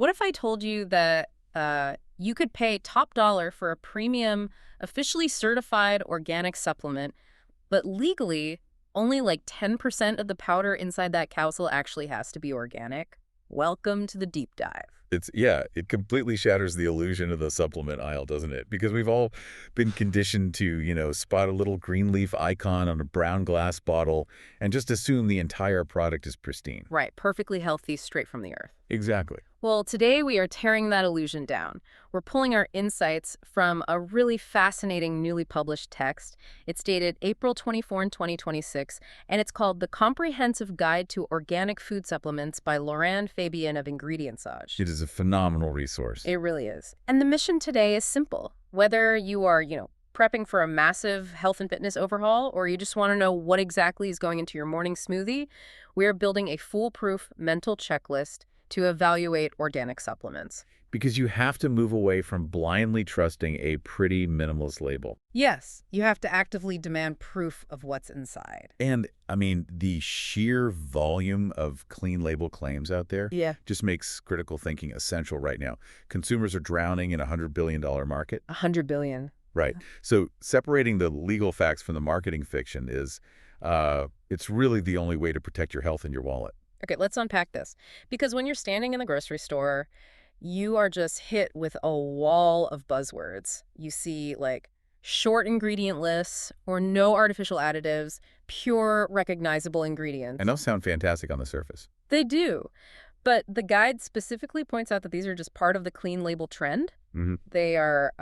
What if I told you that you could pay top dollar for a premium, officially certified organic supplement, but legally, only like 10% of the powder inside that capsule actually has to be organic? Welcome to the deep dive. It completely shatters the illusion of the supplement aisle, doesn't it? Because we've all been conditioned to, spot a little green leaf icon on a brown glass bottle and just assume the entire product is pristine. Right, perfectly healthy, straight from the earth. Exactly. Well, today we are tearing that illusion down. We're pulling our insights from a really fascinating newly published text. It's dated April 24, 2026, and it's called The Comprehensive Guide to Organic Food Supplements by Laurent Fabian of Ingredientsage. It is a phenomenal resource. It really is. And the mission today is simple. Whether you are, prepping for a massive health and fitness overhaul, or you just want to know what exactly is going into your morning smoothie, we are building a foolproof mental checklist to evaluate organic supplements. Because you have to move away from blindly trusting a pretty minimalist label. Yes, you have to actively demand proof of what's inside. And, the sheer volume of clean label claims out there just makes critical thinking essential right now. Consumers are drowning in a $100 billion market. $100 billion. Right. So separating the legal facts from the marketing fiction is, it's really the only way to protect your health and your wallet. Okay, let's unpack this. Because when you're standing in the grocery store, you are just hit with a wall of buzzwords. You see, short ingredient lists or no artificial additives, pure recognizable ingredients. And those sound fantastic on the surface. They do. But the guide specifically points out that these are just part of the clean label trend. Mm-hmm. They are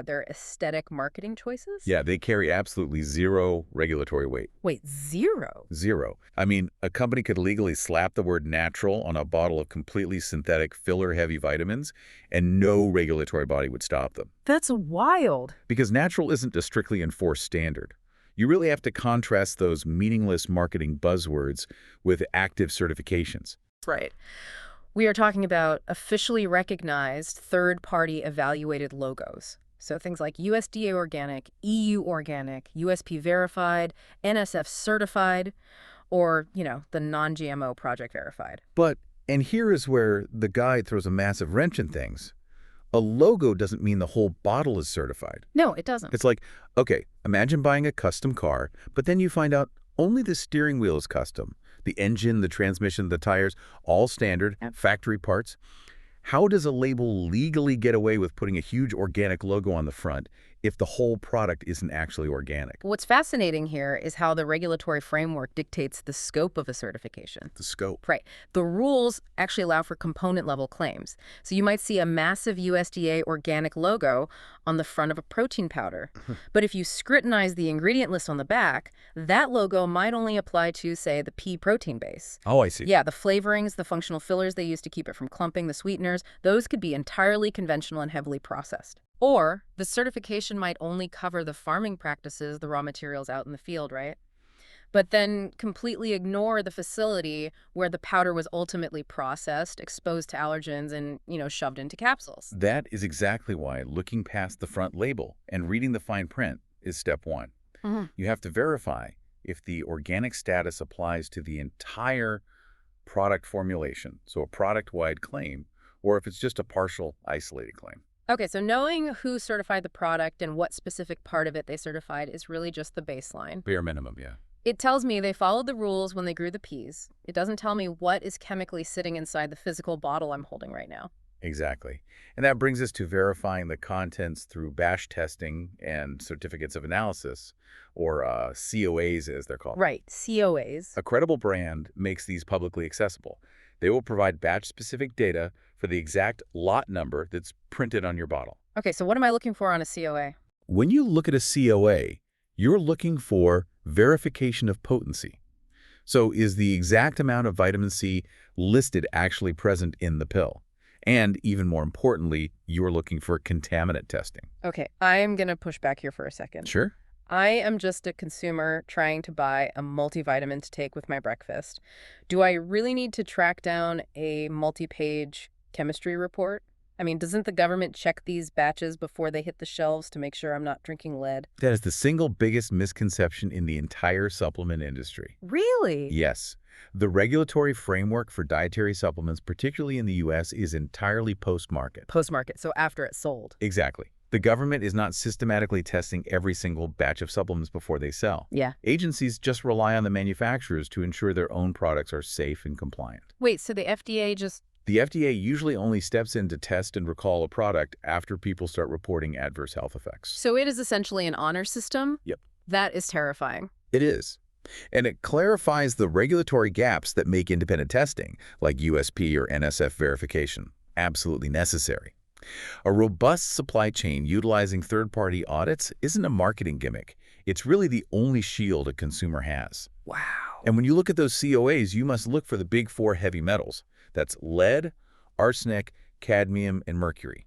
they're aesthetic marketing choices. Yeah, they carry absolutely zero regulatory weight. Wait, zero? Zero. A company could legally slap the word natural on a bottle of completely synthetic filler-heavy vitamins, and no regulatory body would stop them. That's wild. Because natural isn't a strictly enforced standard. You really have to contrast those meaningless marketing buzzwords with active certifications. Right. We are talking about officially recognized third-party evaluated logos. So things like USDA Organic, EU Organic, USP Verified, NSF Certified, or, the non-GMO Project Verified. And here is where the guide throws a massive wrench in things. A logo doesn't mean the whole bottle is certified. No, it doesn't. It's like, okay, imagine buying a custom car, but then you find out only the steering wheel is custom. The engine, the transmission, the tires, all standard, factory parts. How does a label legally get away with putting a huge organic logo on the front if the whole product isn't actually organic? What's fascinating here is how the regulatory framework dictates the scope of a certification. The scope. Right. The rules actually allow for component-level claims. So you might see a massive USDA organic logo on the front of a protein powder. But if you scrutinize the ingredient list on the back, that logo might only apply to, say, the pea protein base. Oh, I see. Yeah, the flavorings, the functional fillers they use to keep it from clumping, the sweeteners, those could be entirely conventional and heavily processed. Or the certification might only cover the farming practices, the raw materials out in the field, right? But then completely ignore the facility where the powder was ultimately processed, exposed to allergens, and, shoved into capsules. That is exactly why looking past the front label and reading the fine print is step one. Mm-hmm. You have to verify if the organic status applies to the entire product formulation, so a product-wide claim, or if it's just a partial, isolated claim. Okay, so knowing who certified the product and what specific part of it they certified is really just the baseline. Bare minimum, yeah. It tells me they followed the rules when they grew the peas. It doesn't tell me what is chemically sitting inside the physical bottle I'm holding right now. Exactly. And that brings us to verifying the contents through batch testing and certificates of analysis, or COAs as they're called. Right, COAs. A credible brand makes these publicly accessible. They will provide batch-specific data for the exact lot number that's printed on your bottle. Okay, so what am I looking for on a COA? When you look at a COA, you're looking for verification of potency. So is the exact amount of vitamin C listed actually present in the pill? And even more importantly, you're looking for contaminant testing. Okay, I'm going to push back here for a second. Sure. I am just a consumer trying to buy a multivitamin to take with my breakfast. Do I really need to track down a multi-page chemistry report? I mean, doesn't the government check these batches before they hit the shelves to make sure I'm not drinking lead? That is the single biggest misconception in the entire supplement industry. Really? Yes. The regulatory framework for dietary supplements, particularly in the U.S., is entirely post-market. Post-market, so after it's sold. Exactly. The government is not systematically testing every single batch of supplements before they sell. Yeah. Agencies just rely on the manufacturers to ensure their own products are safe and compliant. Wait, so the FDA just... The FDA usually only steps in to test and recall a product after people start reporting adverse health effects. So it is essentially an honor system? Yep. That is terrifying. It is. And it clarifies the regulatory gaps that make independent testing, like USP or NSF verification, absolutely necessary. A robust supply chain utilizing third-party audits isn't a marketing gimmick. It's really the only shield a consumer has. Wow. And when you look at those COAs, you must look for the big four heavy metals. That's lead, arsenic, cadmium, and mercury.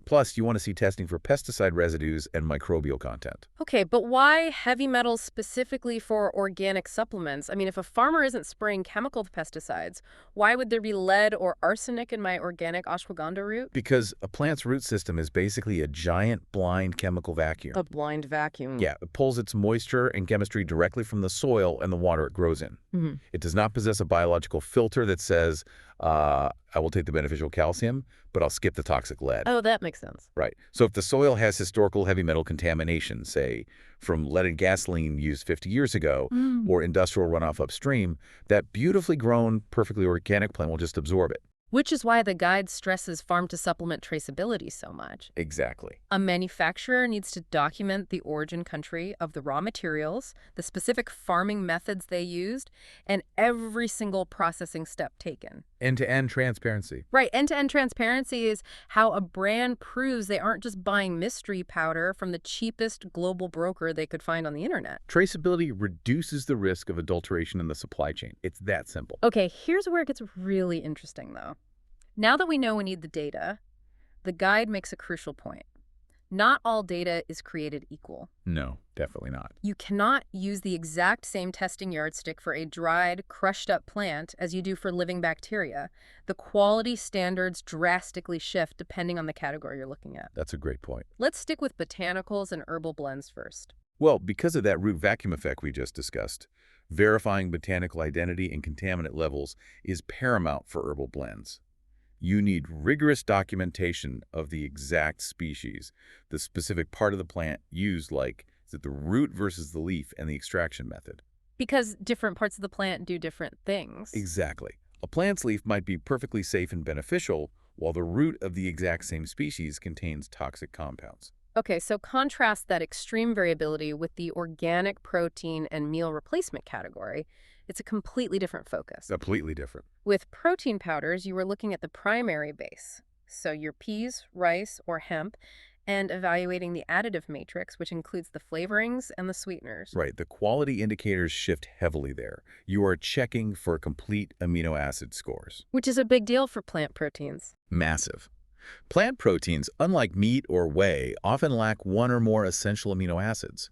Plus, you want to see testing for pesticide residues and microbial content. Okay, but why heavy metals specifically for organic supplements? I mean, if a farmer isn't spraying chemical pesticides, why would there be lead or arsenic in my organic ashwagandha root? Because a plant's root system is basically a giant blind chemical vacuum. A blind vacuum. Yeah, it pulls its moisture and chemistry directly from the soil and the water it grows in. Mm-hmm. It does not possess a biological filter that says, I will take the beneficial calcium, but I'll skip the toxic lead. Oh, that makes sense. Right. So if the soil has historical heavy metal contamination, say from lead and gasoline used 50 years ago, or industrial runoff upstream, that beautifully grown, perfectly organic plant will just absorb it. Which is why the guide stresses farm-to-supplement traceability so much. Exactly. A manufacturer needs to document the origin country of the raw materials, the specific farming methods they used, and every single processing step taken. End-to-end transparency. Right. End-to-end transparency is how a brand proves they aren't just buying mystery powder from the cheapest global broker they could find on the internet. Traceability reduces the risk of adulteration in the supply chain. It's that simple. Okay, here's where it gets really interesting, though. Now that we know we need the data, the guide makes a crucial point. Not all data is created equal. No, definitely not. You cannot use the exact same testing yardstick for a dried, crushed-up plant as you do for living bacteria. The quality standards drastically shift depending on the category you're looking at. That's a great point. Let's stick with botanicals and herbal blends first. Well, because of that root vacuum effect we just discussed, verifying botanical identity and contaminant levels is paramount for herbal blends. You need rigorous documentation of the exact species, the specific part of the plant used, like is it the root versus the leaf, and the extraction method. Because different parts of the plant do different things. Exactly. A plant's leaf might be perfectly safe and beneficial, while the root of the exact same species contains toxic compounds. Okay, so contrast that extreme variability with the organic protein and meal replacement category. It's a completely different focus. Completely different. With protein powders, you were looking at the primary base, so your peas, rice, or hemp, and evaluating the additive matrix, which includes the flavorings and the sweeteners. Right. The quality indicators shift heavily there. You are checking for complete amino acid scores. Which is a big deal for plant proteins. Massive. Plant proteins, unlike meat or whey, often lack one or more essential amino acids.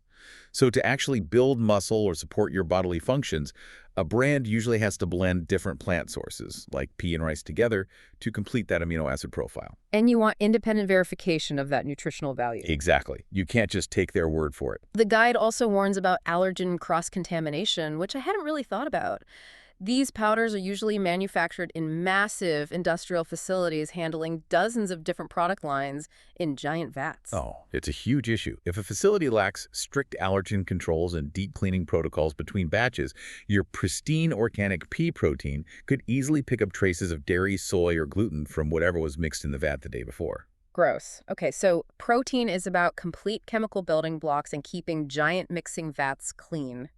So to actually build muscle or support your bodily functions, a brand usually has to blend different plant sources, like pea and rice together, to complete that amino acid profile. And you want independent verification of that nutritional value. Exactly. You can't just take their word for it. The guide also warns about allergen cross-contamination, which I hadn't really thought about. These powders are usually manufactured in massive industrial facilities handling dozens of different product lines in giant vats. Oh, it's a huge issue. If a facility lacks strict allergen controls and deep cleaning protocols between batches, your pristine organic pea protein could easily pick up traces of dairy, soy, or gluten from whatever was mixed in the vat the day before. Gross. Okay, so protein is about complete chemical building blocks and keeping giant mixing vats clean.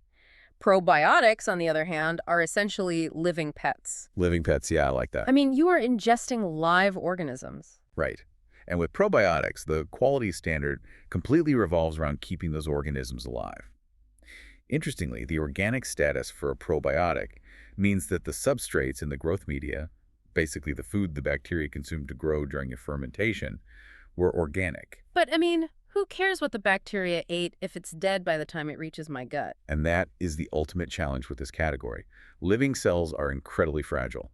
Probiotics, on the other hand, are essentially living pets. Living pets, yeah, I like that. I mean, you are ingesting live organisms. Right. And with probiotics, the quality standard completely revolves around keeping those organisms alive. Interestingly, the organic status for a probiotic means that the substrates in the growth media, basically the food the bacteria consume to grow during a fermentation, were organic. But, I mean, who cares what the bacteria ate if it's dead by the time it reaches my gut? And that is the ultimate challenge with this category. Living cells are incredibly fragile.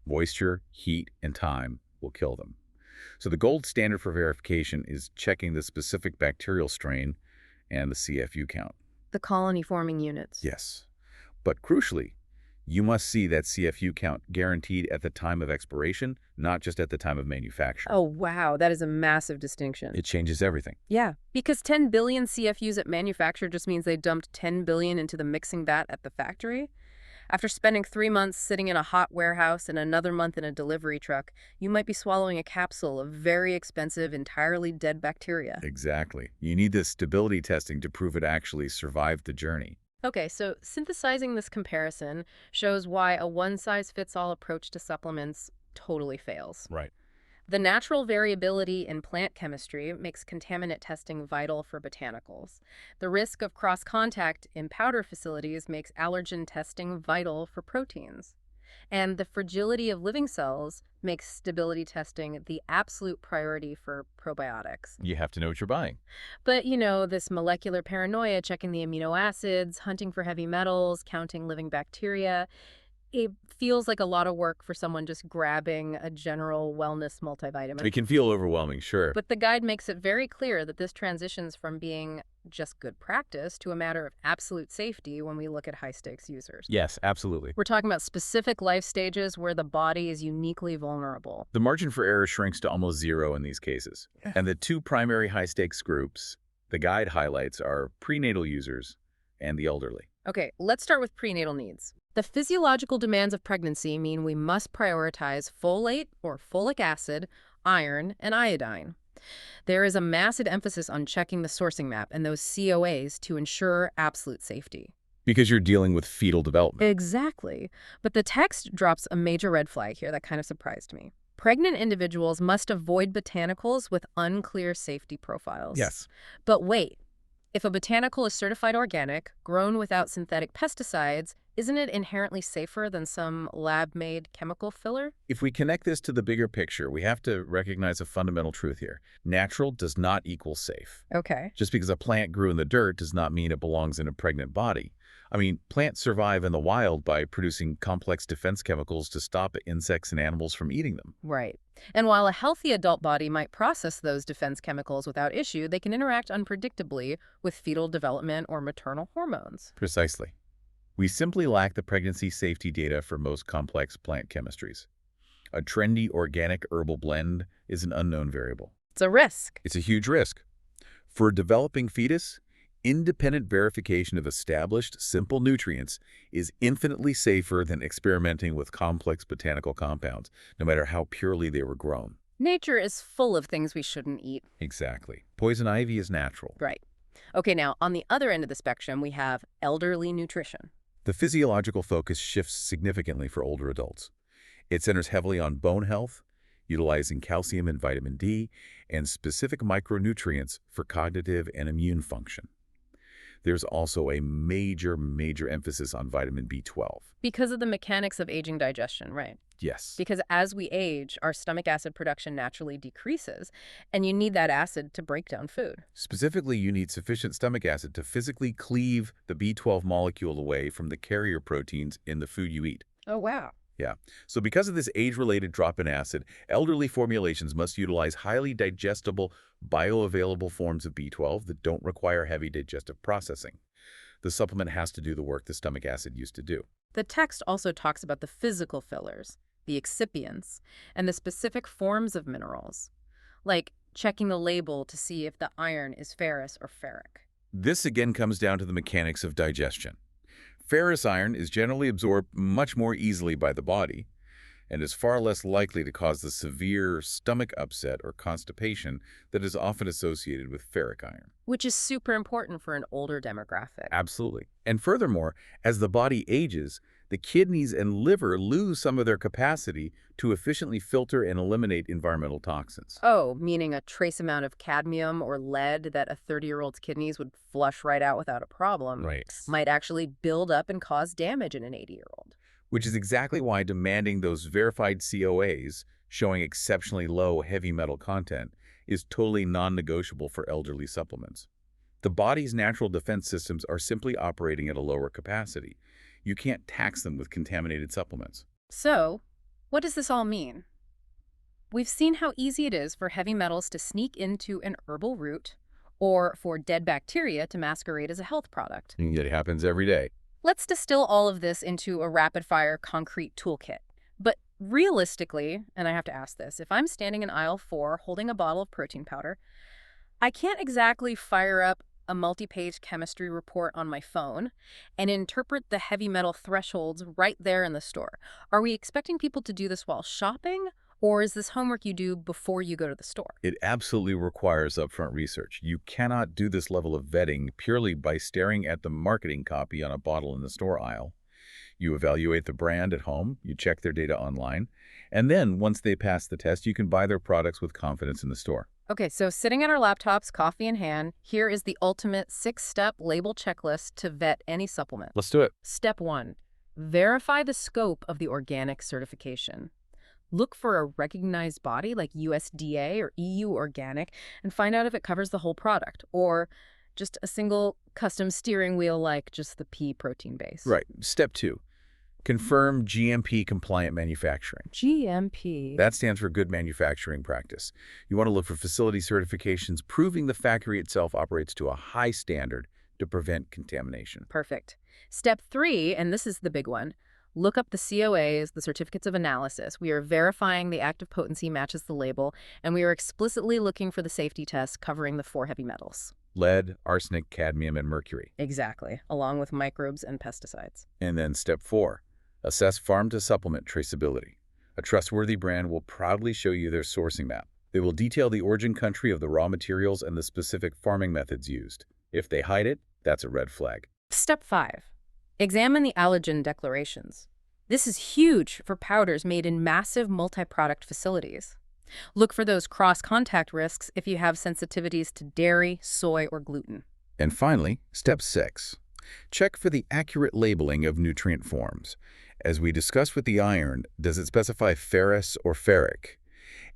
Moisture, heat, and time will kill them. So the gold standard for verification is checking the specific bacterial strain and the CFU count. The colony-forming units. Yes. But crucially, You must see that CFU count guaranteed at the time of expiration, not just at the time of manufacture. Oh, wow, that is a massive distinction. It changes everything. Yeah, because 10 billion CFUs at manufacture just means they dumped 10 billion into the mixing vat at the factory. After spending 3 months sitting in a hot warehouse and another month in a delivery truck, you might be swallowing a capsule of very expensive, entirely dead bacteria. Exactly. You need this stability testing to prove it actually survived the journey. Okay, so synthesizing this comparison shows why a one-size-fits-all approach to supplements totally fails. Right. The natural variability in plant chemistry makes contaminant testing vital for botanicals. The risk of cross-contact in powder facilities makes allergen testing vital for proteins. And the fragility of living cells makes stability testing the absolute priority for probiotics. You have to know what you're buying. But, this molecular paranoia, checking the amino acids, hunting for heavy metals, counting living bacteria, it feels like a lot of work for someone just grabbing a general wellness multivitamin. It can feel overwhelming, sure. But the guide makes it very clear that this transitions from being just good practice to a matter of absolute safety when we look at high-stakes users. Yes, absolutely. We're talking about specific life stages where the body is uniquely vulnerable. The margin for error shrinks to almost zero in these cases. And the two primary high-stakes groups the guide highlights are prenatal users and the elderly. Okay, let's start with prenatal needs. The physiological demands of pregnancy mean we must prioritize folate or folic acid, iron, and iodine. There is a massive emphasis on checking the sourcing map and those COAs to ensure absolute safety. Because you're dealing with fetal development. Exactly. But the text drops a major red flag here that kind of surprised me. Pregnant individuals must avoid botanicals with unclear safety profiles. Yes. But wait, if a botanical is certified organic, grown without synthetic pesticides, isn't it inherently safer than some lab-made chemical filler? If we connect this to the bigger picture, we have to recognize a fundamental truth here. Natural does not equal safe. Okay. Just because a plant grew in the dirt does not mean it belongs in a pregnant body. I mean, plants survive in the wild by producing complex defense chemicals to stop insects and animals from eating them. Right. And while a healthy adult body might process those defense chemicals without issue, they can interact unpredictably with fetal development or maternal hormones. Precisely. We simply lack the pregnancy safety data for most complex plant chemistries. A trendy organic herbal blend is an unknown variable. It's a risk. It's a huge risk. For a developing fetus, independent verification of established, simple nutrients is infinitely safer than experimenting with complex botanical compounds, no matter how purely they were grown. Nature is full of things we shouldn't eat. Exactly. Poison ivy is natural. Right. Okay, now, on the other end of the spectrum, we have elderly nutrition. The physiological focus shifts significantly for older adults. It centers heavily on bone health, utilizing calcium and vitamin D, and specific micronutrients for cognitive and immune function. There's also a major emphasis on vitamin B12. Because of the mechanics of aging digestion, right? Yes. Because as we age, our stomach acid production naturally decreases, and you need that acid to break down food. Specifically, you need sufficient stomach acid to physically cleave the B12 molecule away from the carrier proteins in the food you eat. Oh, wow. Yeah. So because of this age-related drop in acid, elderly formulations must utilize highly digestible, bioavailable forms of B12 that don't require heavy digestive processing. The supplement has to do the work the stomach acid used to do. The text also talks about the physical fillers, the excipients, and the specific forms of minerals, like checking the label to see if the iron is ferrous or ferric. This again comes down to the mechanics of digestion. Ferrous iron is generally absorbed much more easily by the body and is far less likely to cause the severe stomach upset or constipation that is often associated with ferric iron. Which is super important for an older demographic. Absolutely. And furthermore, as the body ages, the kidneys and liver lose some of their capacity to efficiently filter and eliminate environmental toxins. Oh, meaning a trace amount of cadmium or lead that a 30-year-old's kidneys would flush right out without a problem might actually build up and cause damage in an 80-year-old. Which is exactly why demanding those verified COAs showing exceptionally low heavy metal content is totally non-negotiable for elderly supplements. The body's natural defense systems are simply operating at a lower capacity. You can't tax them with contaminated supplements. So, what does this all mean? We've seen how easy it is for heavy metals to sneak into an herbal root or for dead bacteria to masquerade as a health product. It happens every day. Let's distill all of this into a rapid-fire concrete toolkit. But realistically, and I have to ask this, if I'm standing in aisle 4 holding a bottle of protein powder, I can't exactly fire up a multi-page chemistry report on my phone and interpret the heavy metal thresholds right there in the store. Are we expecting people to do this while shopping, or is this homework you do before you go to the store? It absolutely requires upfront research. You cannot do this level of vetting purely by staring at the marketing copy on a bottle in the store aisle. You evaluate the brand at home, you check their data online, and then once they pass the test, you can buy their products with confidence in the store. Okay, so sitting at our laptops, coffee in hand, here is the ultimate 6-step label checklist to vet any supplement. Let's do it. Step 1. Verify the scope of the organic certification. Look for a recognized body like USDA or EU Organic and find out if it covers the whole product, or just a single custom steering wheel like just the pea protein base. Right. Step 2. Confirm GMP-compliant manufacturing. GMP. That stands for Good Manufacturing Practice. You want to look for facility certifications proving the factory itself operates to a high standard to prevent contamination. Perfect. Step 3, and this is the big one, look up the COAs, the certificates of analysis. We are verifying the active potency matches the label, and we are explicitly looking for the safety tests covering the 4 heavy metals. Lead, arsenic, cadmium, and mercury. Exactly, along with microbes and pesticides. And then step 4, assess farm-to-supplement traceability. A trustworthy brand will proudly show you their sourcing map. They will detail the origin country of the raw materials and the specific farming methods used. If they hide it, that's a red flag. Step 5. Examine the allergen declarations. This is huge for powders made in massive multi-product facilities. Look for those cross-contact risks if you have sensitivities to dairy, soy, or gluten. And finally, step 6. Check for the accurate labeling of nutrient forms. As we discussed with the iron, does it specify ferrous or ferric?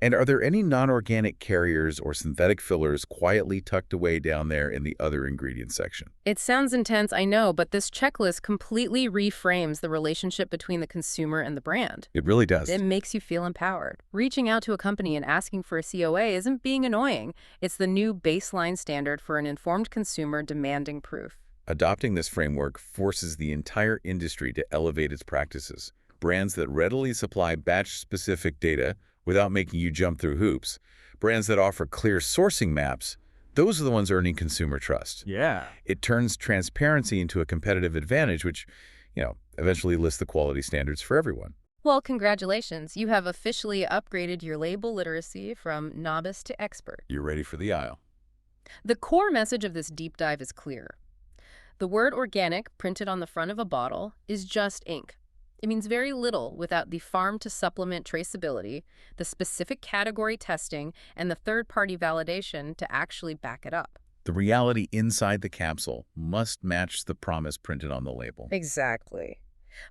And are there any non-organic carriers or synthetic fillers quietly tucked away down there in the other ingredients section? It sounds intense, I know, but this checklist completely reframes the relationship between the consumer and the brand. It really does. It makes you feel empowered. Reaching out to a company and asking for a COA isn't being annoying. It's the new baseline standard for an informed consumer demanding proof. Adopting this framework forces the entire industry to elevate its practices. Brands that readily supply batch-specific data without making you jump through hoops, brands that offer clear sourcing maps, those are the ones earning consumer trust. Yeah. It turns transparency into a competitive advantage, which, eventually lists the quality standards for everyone. Well, congratulations. You have officially upgraded your label literacy from novice to expert. You're ready for the aisle. The core message of this deep dive is clear. The word organic printed on the front of a bottle is just ink. It means very little without the farm-to-supplement traceability, the specific category testing, and the third-party validation to actually back it up. The reality inside the capsule must match the promise printed on the label. Exactly.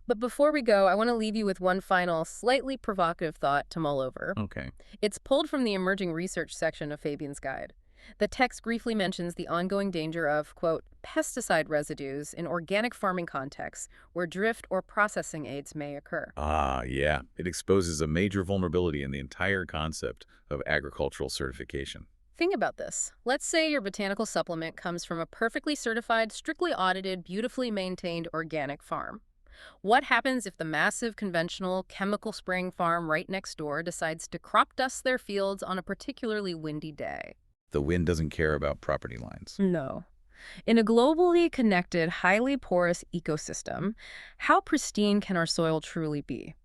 But before we go, I want to leave you with one final, slightly provocative thought to mull over. Okay. It's pulled from the emerging research section of Fabian's Guide. The text briefly mentions the ongoing danger of, quote, pesticide residues in organic farming contexts where drift or processing aids may occur. Ah, yeah. It exposes a major vulnerability in the entire concept of agricultural certification. Think about this. Let's say your botanical supplement comes from a perfectly certified, strictly audited, beautifully maintained organic farm. What happens if the massive conventional chemical spraying farm right next door decides to crop dust their fields on a particularly windy day? The wind doesn't care about property lines. No. In a globally connected, highly porous ecosystem, how pristine can our soil truly be?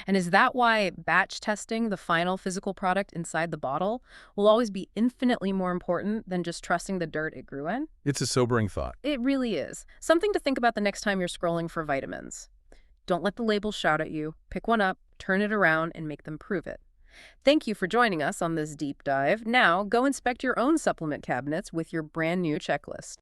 And is that why batch testing the final physical product inside the bottle will always be infinitely more important than just trusting the dirt it grew in? It's a sobering thought. It really is. Something to think about the next time you're scrolling for vitamins. Don't let the labels shout at you. Pick one up, turn it around, and make them prove it. Thank you for joining us on this deep dive. Now, go inspect your own supplement cabinets with your brand new checklist.